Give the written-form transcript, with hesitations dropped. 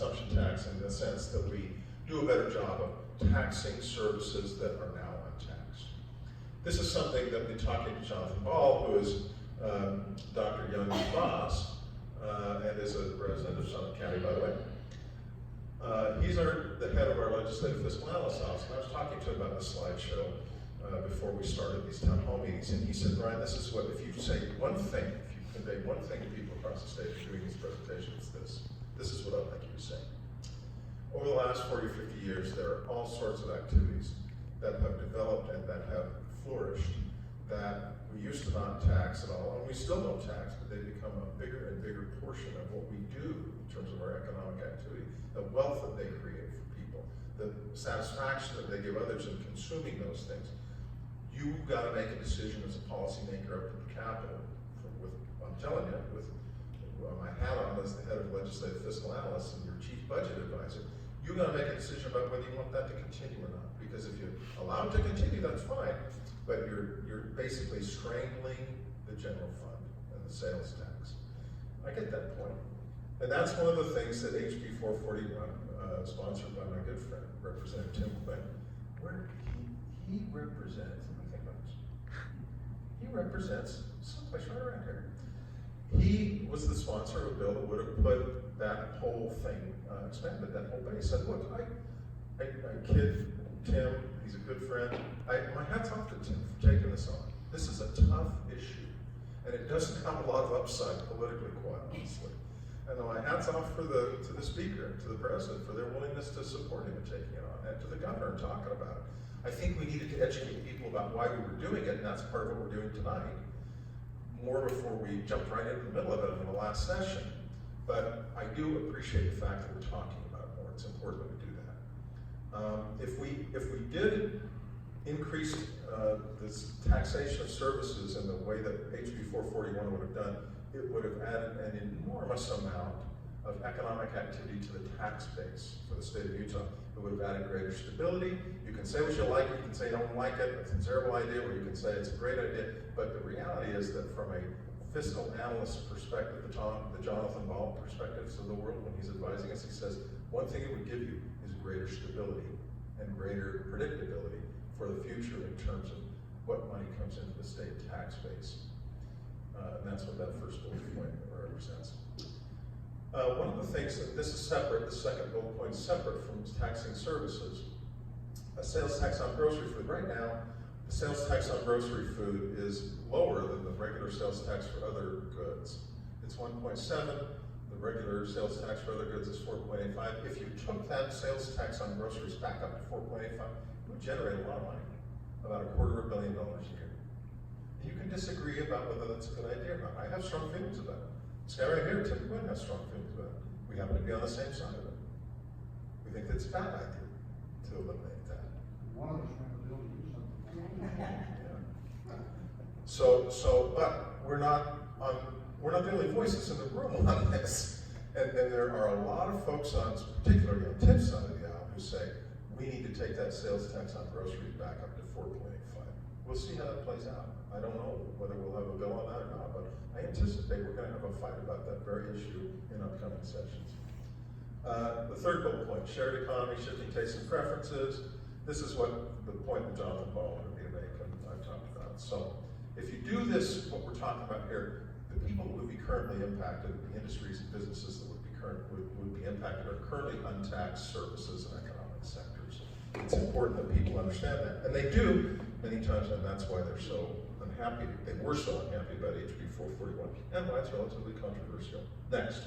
consumption tax in the sense that we do a better job of taxing services that are now untaxed. This is something that we're talking to Jonathan Ball, who is Dr. Young's boss, and is a resident of Summit County, by the way. He's the head of our legislative fiscal analysis office, and I was talking to him about the slideshow before we started these town hall meetings, and he said, Brian, this is what, if you say one thing, if you convey one thing to people across the state doing these presentations, this is what I'd like you to say. Over the last 40 or 50 years, there are all sorts of activities that have developed and that have flourished that we used to not tax at all, and we still don't tax, but they become a bigger and bigger portion of what we do in terms of our economic activity, the wealth that they create for people, the satisfaction that they give others in consuming those things. You've got to make a decision as a policymaker up at the Capitol, I'm telling you, with my hat on as the head of legislative fiscal analyst and your chief budget advisor, you've got to make a decision about whether you want that to continue or not. Because if you allow it to continue, that's fine, but you're basically strangling the general fund and the sales tax. I get that point. And that's one of the things that HB 441, sponsored by my good friend, Representative Tim Quinn, where he represents, let me think about this. He represents someplace right around here. He was the sponsor of a bill that would have put that whole thing, expanded that whole base. And look, I kid Tim, he's a good friend. My hat's off to Tim for taking this on. This is a tough issue, and it doesn't have a lot of upside politically, quite honestly. And my hat's off to the speaker, to the president, for their willingness to support him in taking it on, and to the governor talking about it. I think we needed to educate people about why we were doing it, and that's part of what we're doing tonight. More before we jumped right into the middle of it in the last session. But I do appreciate the fact that we're talking about it more. It's important that we do that. If we did increase this taxation of services in the way that HB 441 would have done, it would have added an enormous amount of economic activity to the tax base for the state of Utah. It would have added greater stability. You can say what you like, you can say you don't like it, it's a terrible idea, or you can say it's a great idea, but the reality is that from a fiscal analyst perspective, the Jonathan Ball perspective of the world, when he's advising us, he says, one thing it would give you is greater stability and greater predictability for the future in terms of what money comes into the state tax base. And that's what that first bullet point represents. One of the things, and this is separate, the second bullet point is separate from taxing services. A sales tax on grocery food. Right now, the sales tax on grocery food is lower than the regular sales tax for other goods. It's 1.7. The regular sales tax for other goods is 4.85. If you took that sales tax on groceries back up to 4.85, it would generate a lot of money, about $250 million a year. You can disagree about whether that's a good idea or not. I have strong feelings about it. This guy right here, Tim Quinn, has strong feelings about it. We happen to be on the same side of it. We think it's a bad idea to eliminate that. One of us might be able to do something. Yeah. But we're not the only voices in the room on this. And there are a lot of folks particularly on Tim's side of the aisle, who say, we need to take that sales tax on groceries back up to 4.85. We'll see how that plays out. I don't know whether we'll have a bill on that or not, but I anticipate we're going to have a fight about that very issue in upcoming sessions. The third bullet point, shared economy, shifting tastes and preferences. This is what the point that Jonathan Ball wanted me to make, and I've talked about. So if you do this, what we're talking about here, the people who would be currently impacted, the industries and businesses that would be impacted are currently untaxed services and economic sectors. It's important that people understand that, and they do many times, and that's why they're so unhappy. They were so unhappy about HB 441, and why it's relatively controversial. Next.